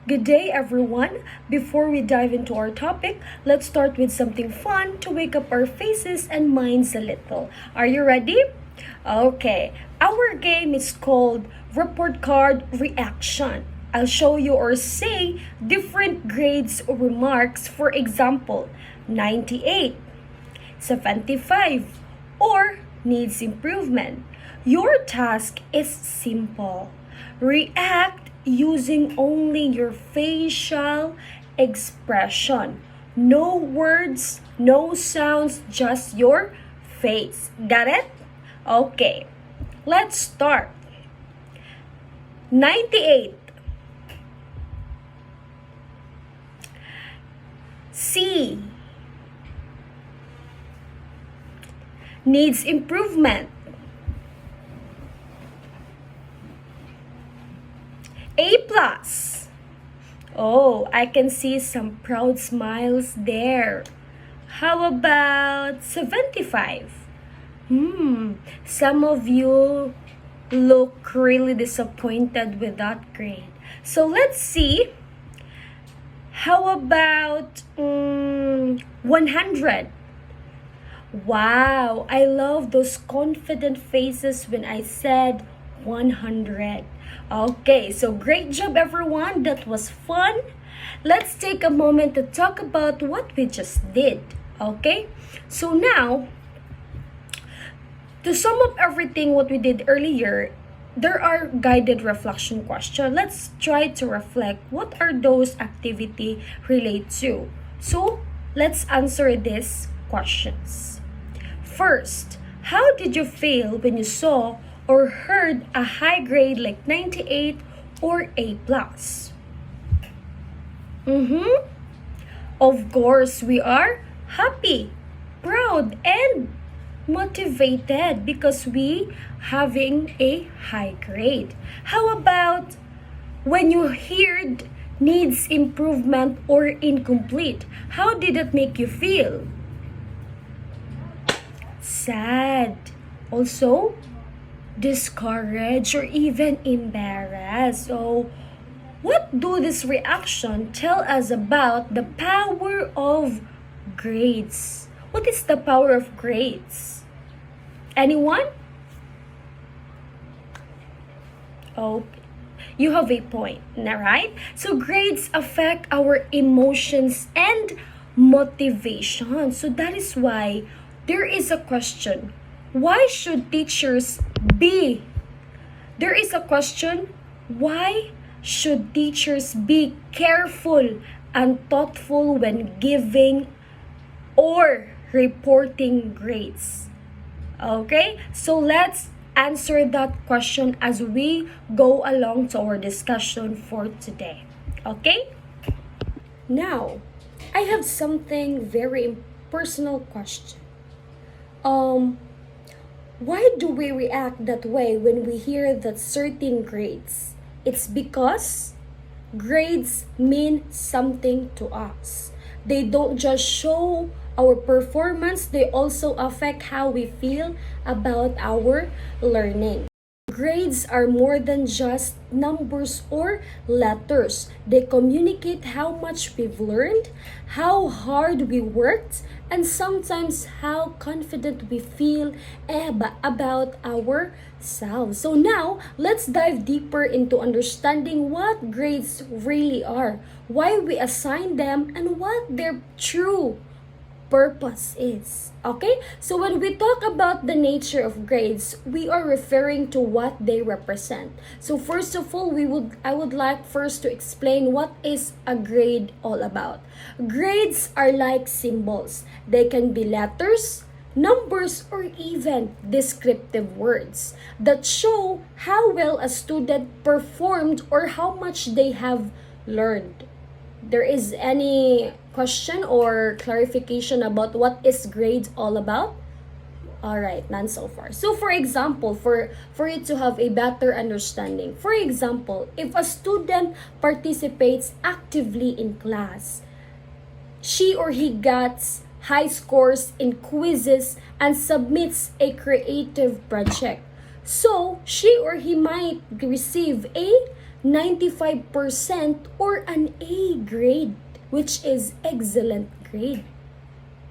Good day, everyone. Before we dive into our topic, let's start with something fun to wake up our faces and minds a little. Are you ready? Okay, our game is called Report Card Reaction. I'll show you or say different grades or remarks, for example, 98, 75, or needs improvement. Your task is simple. React using only your facial expression. No words, no sounds, just your face. Got it? Okay, let's start. 98. C. Needs improvement. A plus. Oh, I can see some proud smiles there. How about 75? Some of you look really disappointed with that grade. So let's see. How about 100? Wow, I love those confident faces when I said 100. Okay, so great job everyone. That was fun. Let's take a moment to talk about what we just did. Okay? So now, to sum up everything what we did earlier, there are guided reflection questions. Let's try to reflect what are those activity relate to. So, let's answer these questions. First, how did you feel when you saw or heard a high grade like 98 or A plus? Of course, we are happy, proud, and motivated because we having a high grade. How about when you heard needs improvement or incomplete? How did it make you feel? Sad. Also, discouraged or even embarrassed. So, what do this reaction tell us about the power of grades? What is the power of grades? Anyone? Oh, you have a point, right? So grades affect our emotions and motivation. So that is why there is a question. Why should teachers be? There is a question. Why should teachers be careful and thoughtful when giving or reporting grades? Okay, so let's answer that question as we go along to our discussion for today. Okay? Now, I have something very personal question. Why do we react that way when we hear that certain grades? It's because grades mean something to us. They don't just show our performance, they also affect how we feel about our learning. Grades are more than just numbers or letters. They communicate how much we've learned, how hard we worked, and sometimes how confident we feel about ourselves. So now, let's dive deeper into understanding what grades really are, why we assign them, and what their true purpose is. Okay? So when we talk about the nature of grades, we are referring to what they represent. So first of all, I would like first to explain what is a grade all about. Grades are like symbols. They can be letters, numbers, or even descriptive words that show how well a student performed or how much they have learned. There is any question or clarification about what is grades all about? All right, none so far. So for example, for you to have a better understanding, for example, if a student participates actively in class, she or he gets high scores in quizzes and submits a creative project. So she or he might receive a 95% or an A grade, which is excellent grade.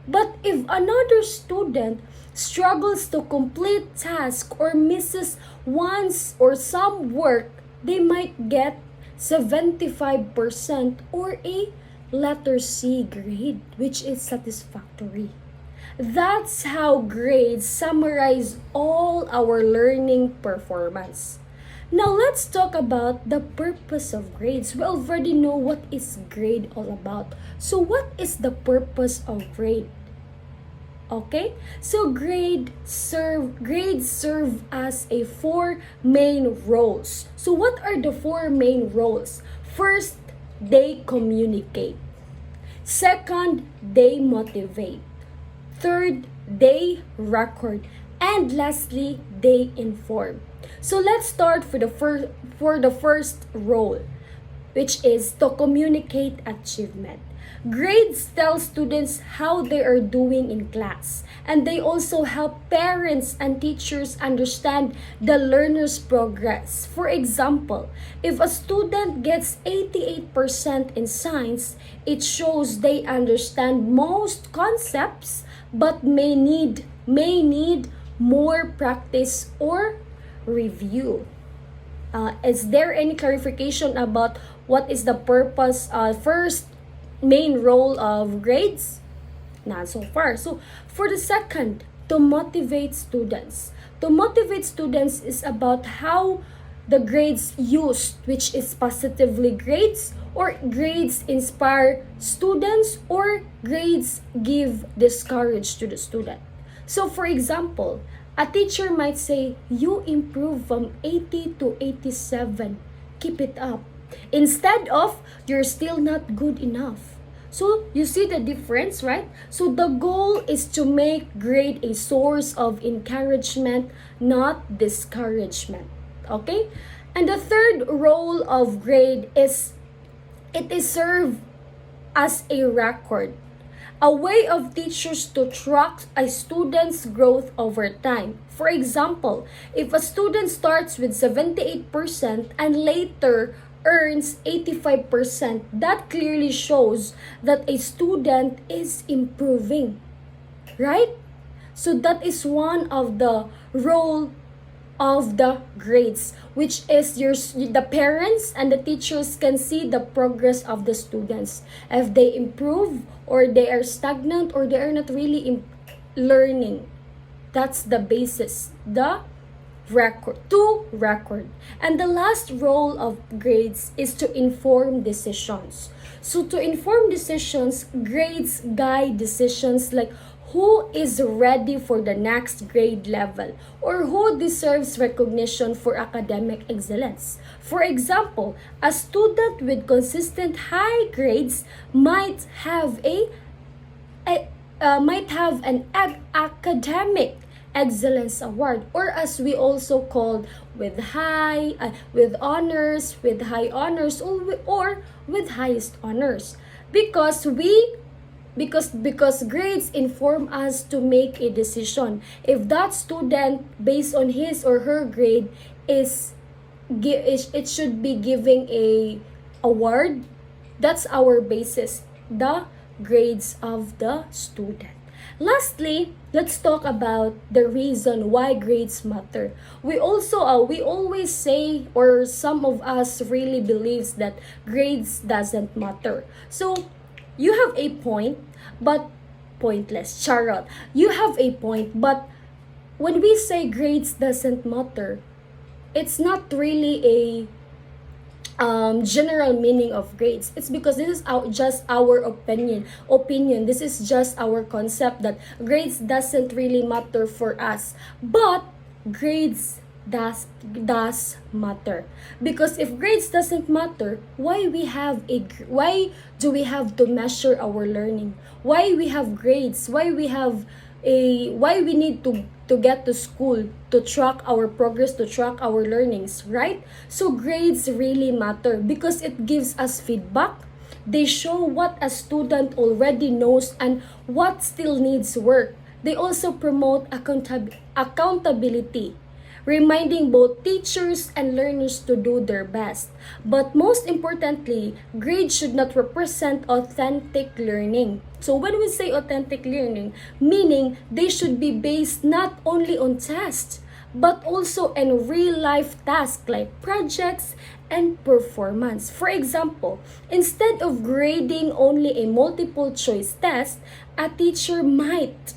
But if another student struggles to complete task or misses once or some work, they might get 75% or a letter C grade, which is satisfactory. That's how grades summarize all our learning performance. Now let's talk about the purpose of grades. We already know what is grade all about. So what is the purpose of grade? Okay? So grades serve as a four main roles. So what are the four main roles? First, they communicate. Second, they motivate. Third, they record. And lastly, they inform. So let's start for the first role, which is to communicate achievement. Grades tell students how they are doing in class, and they also help parents and teachers understand the learner's progress. For example, if a student gets 88% in science, it shows they understand most concepts but may need more practice or review. Is there any clarification about what is the purpose, first main role of grades? Not so far. So for the second, to motivate students. To motivate students is about how the grades used, which is positively grades, or grades inspire students, or grades give discourage to the student. So for example, a teacher might say, you improve from 80 to 87. Keep it up. Instead of, you're still not good enough. So you see the difference, right? So the goal is to make grade a source of encouragement, not discouragement. Okay? And the third role of grade is, it is serve as a record, a way of teachers to track a student's growth over time. For example, if a student starts with 78% and later earns 85%, that clearly shows that a student is improving, right? So that is one of the role of the grades, which is the parents and the teachers can see the progress of the students, if they improve or they are stagnant or they are not really learning. That's the basis, the record. And the last role of grades is to inform decisions. So to inform decisions, grades guide decisions like who is ready for the next grade level or who deserves recognition for academic excellence. For example, a student with consistent high grades might have an academic excellence award, or as we also called with with honors, with high honors, or with highest honors, because grades inform us to make a decision if that student, based on his or her grade, it should be giving a award. That's our basis, the grades of the student. Lastly, let's talk about the reason why grades matter. We always say, or some of us really believes that grades doesn't matter. So you have a point, but pointless. Charot. You have a point, but when we say grades doesn't matter, it's not really a general meaning of grades. It's because this is just our opinion. This is just our concept that grades doesn't really matter for us, but grades does matter. Because if grades doesn't matter, why do we have to measure our learning? Why we have grades? Why we need to get to school to track our progress, to track our learnings, right? So grades really matter because it gives us feedback. They show what a student already knows and what still needs work. They also promote accountability, reminding both teachers and learners to do their best. But most importantly, grades should not represent authentic learning. So when we say authentic learning, meaning they should be based not only on tests, but also in real life tasks like projects and performance. For example, instead of grading only a multiple choice test, a teacher might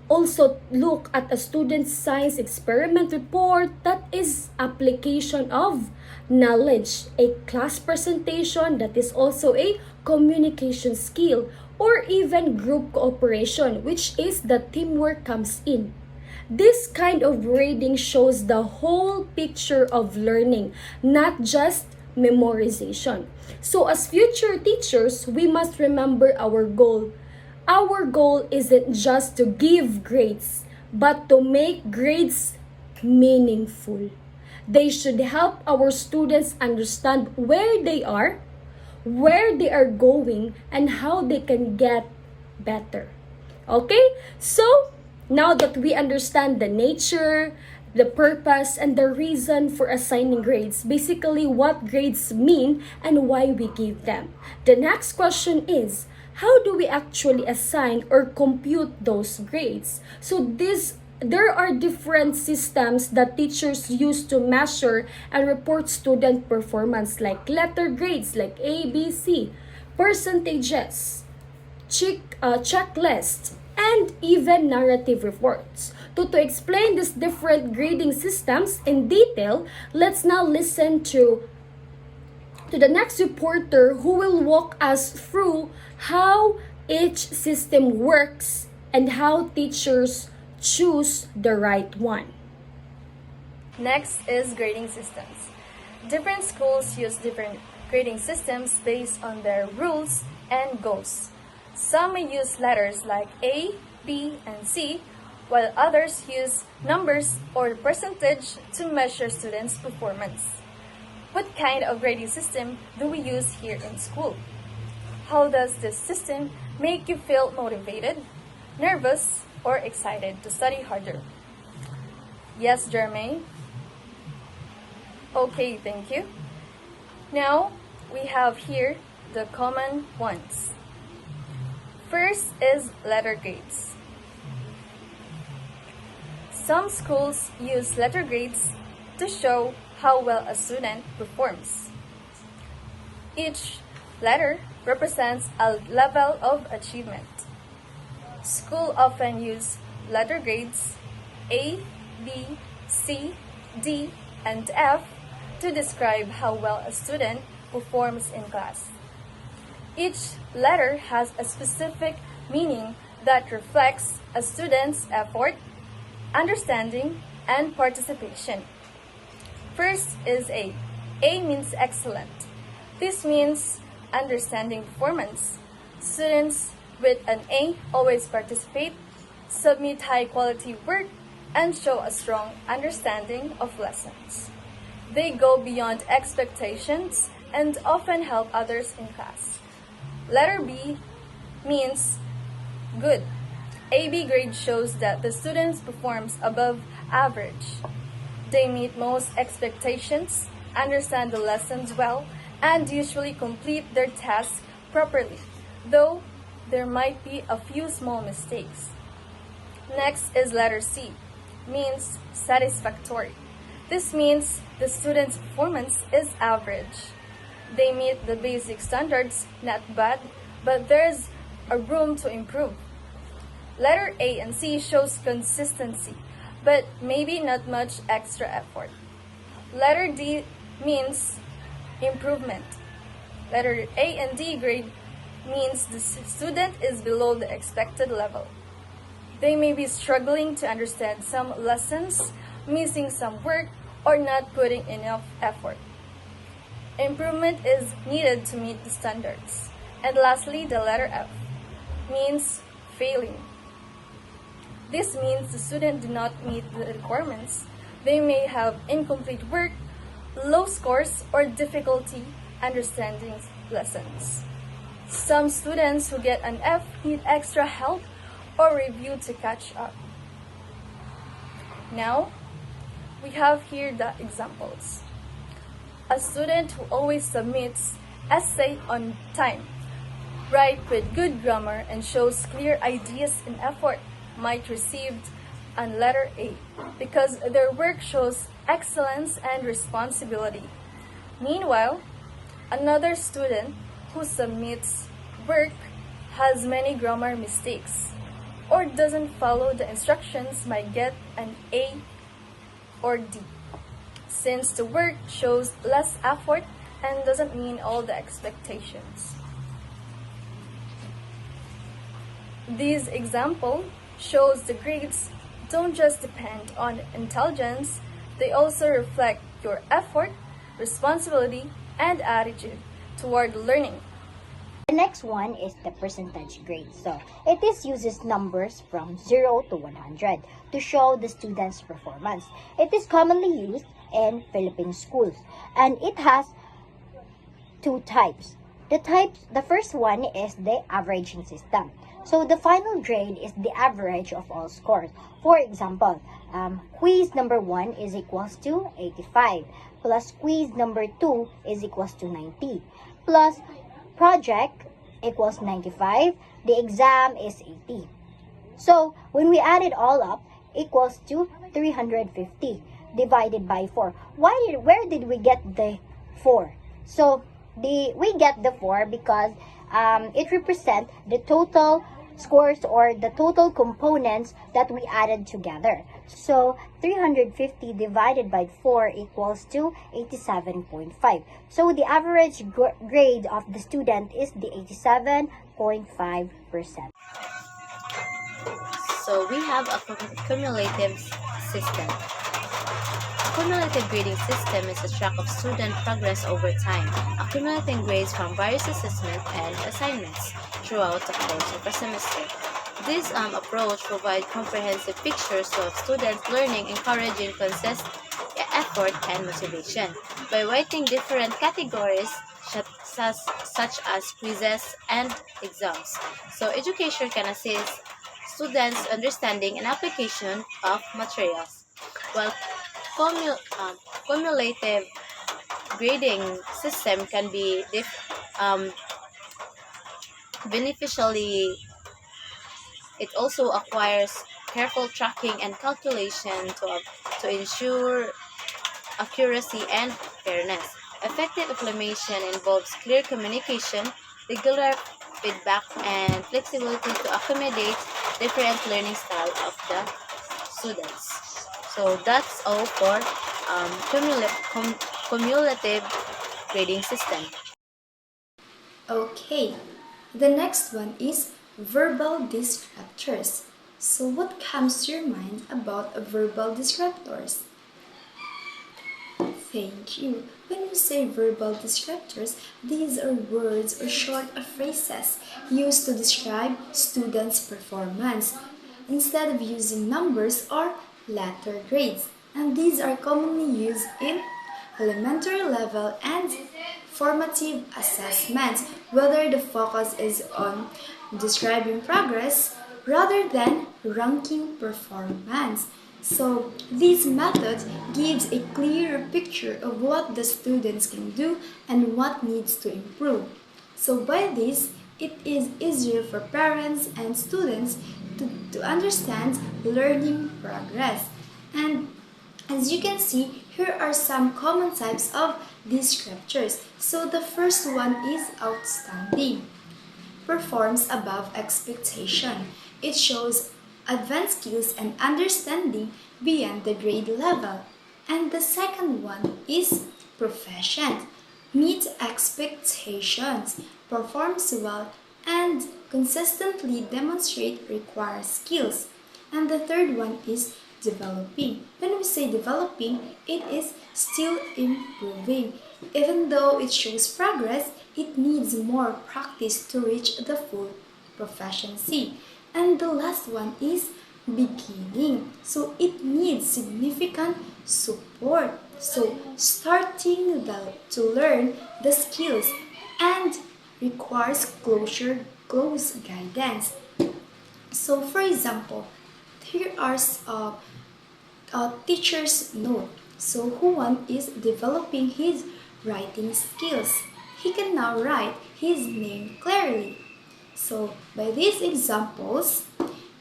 also look at a student's science experiment report, that is application of knowledge, a class presentation, that is also a communication skill, or even group cooperation, which is the teamwork comes in. This kind of grading shows the whole picture of learning, not just memorization. So as future teachers, we must remember our goal. Our goal isn't just to give grades, but to make grades meaningful. They should help our students understand where they are going, and how they can get better. Okay? So, now that we understand the nature, the purpose, and the reason for assigning grades, basically what grades mean and why we give them, the next question is, how do we actually assign or compute those grades? So there are different systems that teachers use to measure and report student performance, like letter grades like A, B, C, percentages, checklists, and even narrative reports. To explain these different grading systems in detail, let's now listen to the next reporter who will walk us through how each system works and how teachers choose the right one. Next is grading systems. Different schools use different grading systems based on their rules and goals. Some may use letters like A, B, and C, while others use numbers or percentage to measure students' performance. What kind of grading system do we use here in school? How does this system make you feel motivated, nervous, or excited to study harder? Yes, Jermaine? Okay, thank you. Now, we have here the common ones. First is letter grades. Some schools use letter grades to show how well a student performs. Each letter represents a level of achievement. School often use letter grades A, B, C, D, and F to describe how well a student performs in class. Each letter has a specific meaning that reflects a student's effort, understanding, and participation. First is A. A means excellent. This means understanding performance. Students with an A always participate, submit high-quality work, and show a strong understanding of lessons. They go beyond expectations and often help others in class. Letter B means good. AB grade shows that the student performs above average. They meet most expectations, understand the lessons well, and usually complete their tasks properly, though there might be a few small mistakes. Next is letter C, means satisfactory. This means the student's performance is average. They meet the basic standards, not bad, but there's a room to improve. Letter A and C shows consistency, but maybe not much extra effort. Letter D means improvement. Letter A and D grade means the student is below the expected level. They may be struggling to understand some lessons, missing some work, or not putting enough effort. Improvement is needed to meet the standards. And lastly, the letter F means failing. This means the student do not meet the requirements. They may have incomplete work, low scores, or difficulty understanding lessons. Some students who get an F need extra help or review to catch up. Now, We have here the examples. A student who always submits essay on time, write with good grammar, and shows clear ideas and effort might receive a letter A because their work shows excellence and responsibility. Meanwhile, another student who submits work has many grammar mistakes or doesn't follow the instructions might get an A or D, since the work shows less effort and doesn't meet all the expectations. This example shows the grades don't just depend on intelligence, they also reflect your effort, responsibility, and attitude toward learning. The next one is the percentage grade. So it is uses numbers from 0 to 100 to show the student's performance. It is commonly used in Philippine schools and it has two types. The first one is the averaging system. So the final grade is the average of all scores. For example, quiz number 1 is equals to 85 plus quiz number 2 is equals to 90 plus project equals 95, the exam is 80. So, when we add it all up, equals to 350 divided by 4. Where did we get the 4? So, we get the 4 because it represents the total scores or the total components that we added together. So 350 divided by 4 equals to 87.5. So the average grade of the student is the 87.5%. So we have a cumulative system. A cumulative grading system is a track of student progress over time, accumulating grades from various assessments and assignments throughout the course of a semester. This approach provides comprehensive pictures of students' learning, encouraging consistent effort and motivation. By weighting different categories such as quizzes and exams, so education can assist students' understanding and application of materials, while cumulative grading system can be beneficially. It also acquires careful tracking and calculation to ensure accuracy and fairness. Effective implementation involves clear communication, regular feedback, and flexibility to accommodate different learning styles of the students. So that's all for cumulative grading system. Okay, the next one is verbal descriptors. So what comes to your mind about verbal descriptors? Thank you. When you say verbal descriptors, these are words or short phrases used to describe students' performance instead of using numbers or letter grades. And these are commonly used in elementary level and formative assessments, whether the focus is on describing progress rather than ranking performance. So this method gives a clearer picture of what the students can do and what needs to improve. So by this, it is easier for parents and students to understand learning progress. And as you can see, here are some common types of descriptors. So the first one is outstanding. Performs above expectation. It shows advanced skills and understanding beyond the grade level. And the second one is proficient. Meets expectations, performs well, and consistently demonstrate required skills. And the third one is developing. When we say developing, it is still improving. Even though it shows progress, it needs more practice to reach the full proficiency. And the last one is beginning. So it needs significant support. So starting to learn the skills and requires close guidance. So for example, here are a teacher's note. So Juan is developing his writing skills. He can now write his name clearly. So by these examples,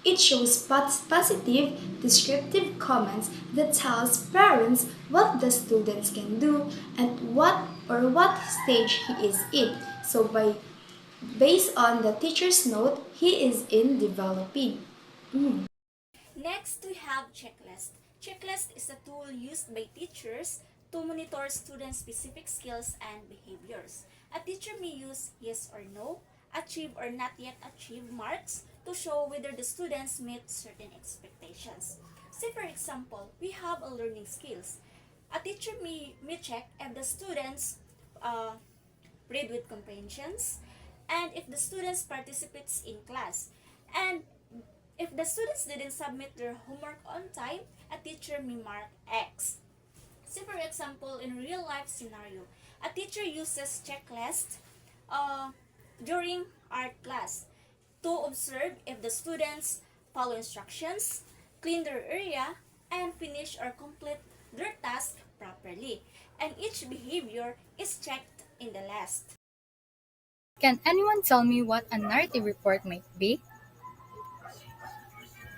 it shows positive descriptive comments that tells parents what the students can do and what stage he is in. So based on the teacher's note, he is in developing. Next, we have checklist. Checklist is a tool used by teachers to monitor students' specific skills and behaviors. A teacher may use yes or no, achieve or not yet achieve marks to show whether the students meet certain expectations. Say for example, we have a learning skills. A teacher may check if the students read with comprehensions and if the students participates in class. And if the students didn't submit their homework on time, a teacher may mark X. Say for example, in real life scenario, a teacher uses checklist during art class to observe if the students follow instructions, clean their area, and finish or complete their task properly. And each behavior is checked in the list. Can anyone tell me what a narrative report might be?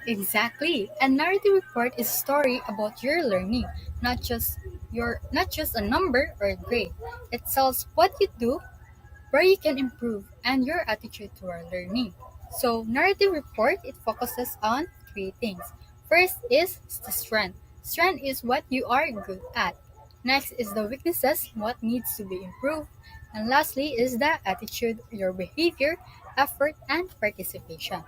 Exactly. A narrative report is a story about your learning, not just a number or a grade. It tells what you do, where you can improve, and your attitude toward learning. So, narrative report it focuses on three things. First is the strength. Strength is what you are good at. Next is the weaknesses, what needs to be improved. And lastly is the attitude, your behavior, effort, and participation.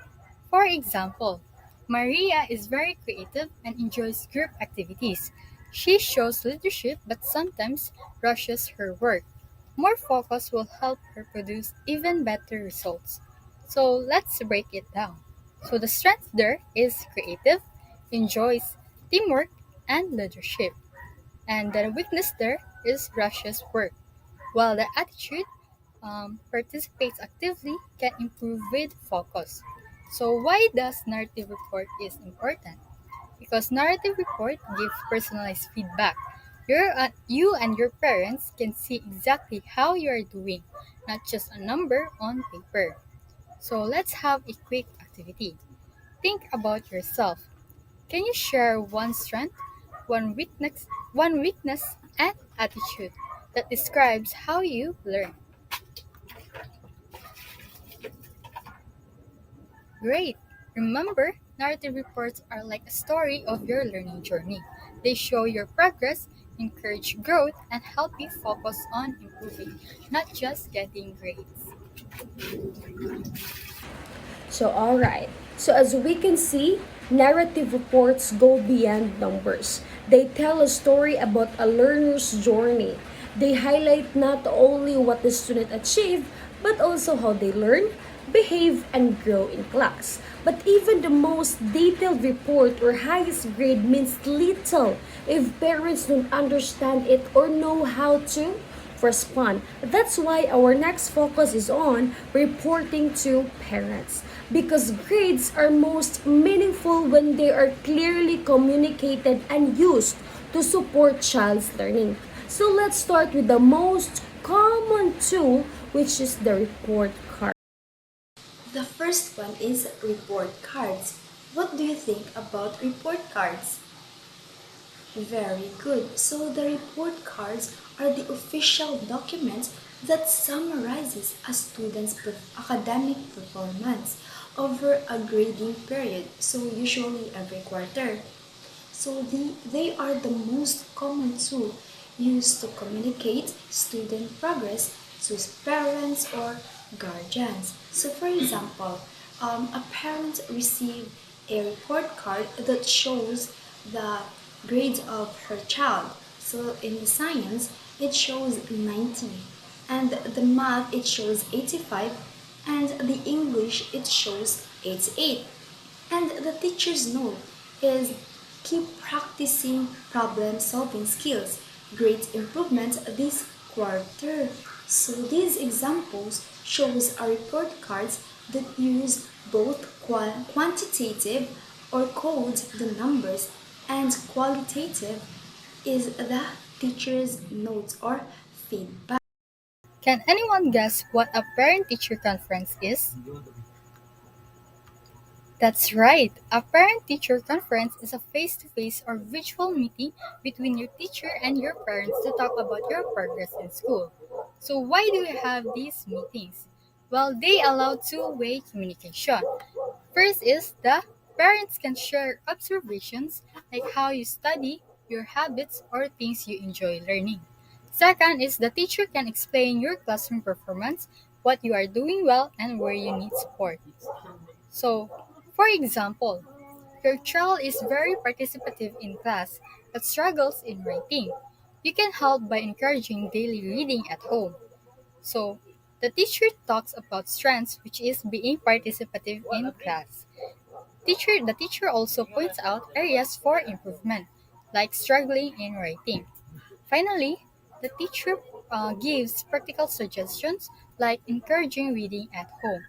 For example, Maria is very creative and enjoys group activities. She shows leadership but sometimes rushes her work. More focus will help her produce even better results. So let's break it down. So the strength there is creative, enjoys teamwork, and leadership. And the weakness there is rushes work. While the attitude participates actively can improve with focus. So why does narrative report is important? Because narrative report gives personalized feedback. You and your parents can see exactly how you are doing, not just a number on paper. So let's have a quick activity. Think about yourself. Can you share one strength, one weakness, and attitude that describes how you learn? Great! Remember, narrative reports are like a story of your learning journey. They show your progress, encourage growth, and help you focus on improving, not just getting grades. So, alright. So, as we can see, narrative reports go beyond numbers. They tell a story about a learner's journey. They highlight not only what the student achieved, but also how they learn, behave, and grow in class. But even the most detailed report or highest grade means little if parents don't understand it or know how to respond. That's why our next focus is on reporting to parents. Because grades are most meaningful when they are clearly communicated and used to support child's learning. So let's start with the most common tool, which is the report card. The first one is report cards. What do you think about report cards? Very good. So the report cards are the official document that summarizes a student's academic performance over a grading period, so usually every quarter. So they are the most common tool used to communicate student progress to parents or guardians. So for example, a parent received a report card that shows the grades of her child. So in the science, it shows 90, and the math, it shows 85, and the English, it shows 88. And the teacher's note is keep practicing problem solving skills. Great improvement this quarter. So these examples shows our report cards that use both quantitative or code the numbers And qualitative is the teacher's notes or feedback. Can anyone guess what a parent-teacher conference is? That's right. A parent-teacher conference is a face-to-face or virtual meeting between your teacher and your parents to talk about your progress in school. So why do we have these meetings? Well, they allow two-way communication. First is the parents can share observations like how you study, your habits, or things you enjoy learning. Second is the teacher can explain your classroom performance, what you are doing well, and where you need support. So, for example, your child is very participative in class but struggles in writing. You can help by encouraging daily reading at home. So, the teacher talks about strengths, which is being participative in class. The teacher also points out areas for improvement, like struggling in writing. Finally, the teacher gives practical suggestions, like encouraging reading at home.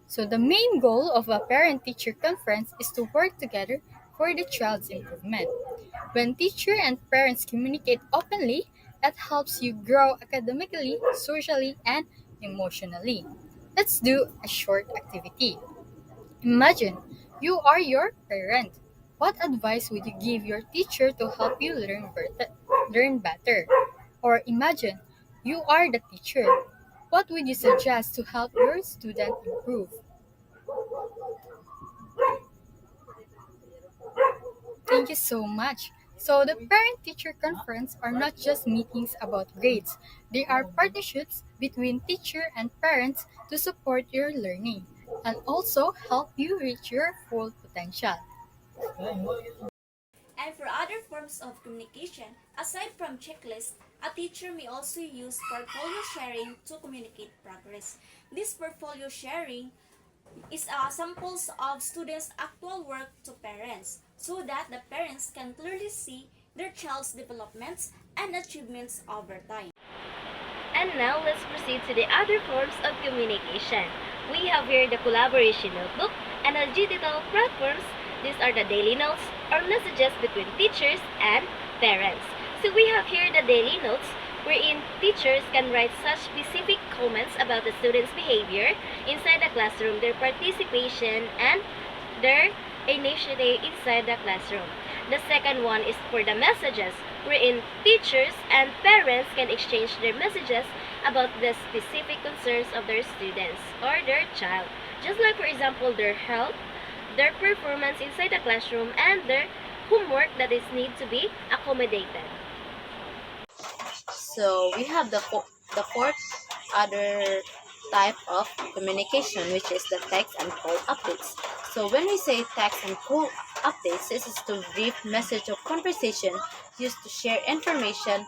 So the main goal of a parent-teacher conference is to work together for the child's improvement. When teacher and parents communicate openly, that helps you grow academically, socially, and emotionally. Let's do a short activity. Imagine you are your parent. What advice would you give your teacher to help you learn better? Or imagine you are the teacher. What would you suggest to help your student improve? Thank you so much. So, the parent teacher conference are not just meetings about grades, they are partnerships between teacher and parents to support your learning and also help you reach your full potential. And for other forms of communication, aside from checklists, a teacher may also use portfolio sharing to communicate progress. This portfolio sharing is samples of students' actual work to parents so that the parents can clearly see their child's developments and achievements over time. And now let's proceed to the other forms of communication. We have here the collaboration notebook and the digital platforms. These are the daily notes or messages between teachers and parents. So we have here the daily notes wherein teachers can write such specific comments about the students' behavior inside the classroom, their participation, and their initiative inside the classroom. The second one is for the messages, wherein teachers and parents can exchange their messages about the specific concerns of their students or their child. Just like, for example, their health, their performance inside the classroom, and their homework that is need to be accommodated. So we have the fourth other type of communication, which is the text and call updates. So when we say text and call updates, this is the brief message of conversation used to share information,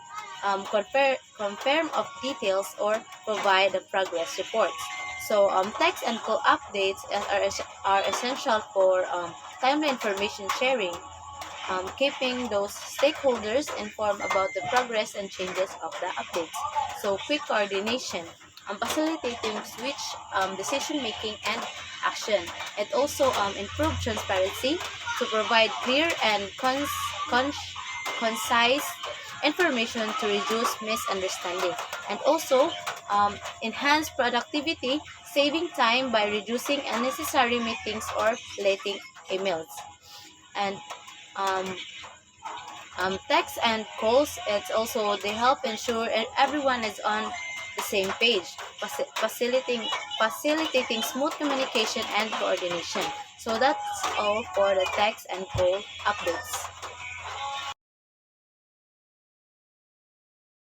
confirm of details, or provide the progress reports. So text and call updates are essential for timely information sharing, keeping those stakeholders informed about the progress and changes of the updates. So quick coordination, facilitating switch decision making and action. It also improves transparency to provide clear and concise information to reduce misunderstanding, and also enhance productivity, saving time by reducing unnecessary meetings or late emails. And um, text and calls, it's also they help ensure everyone is on the same page, facilitating smooth communication and coordination. So that's all for the text and call updates.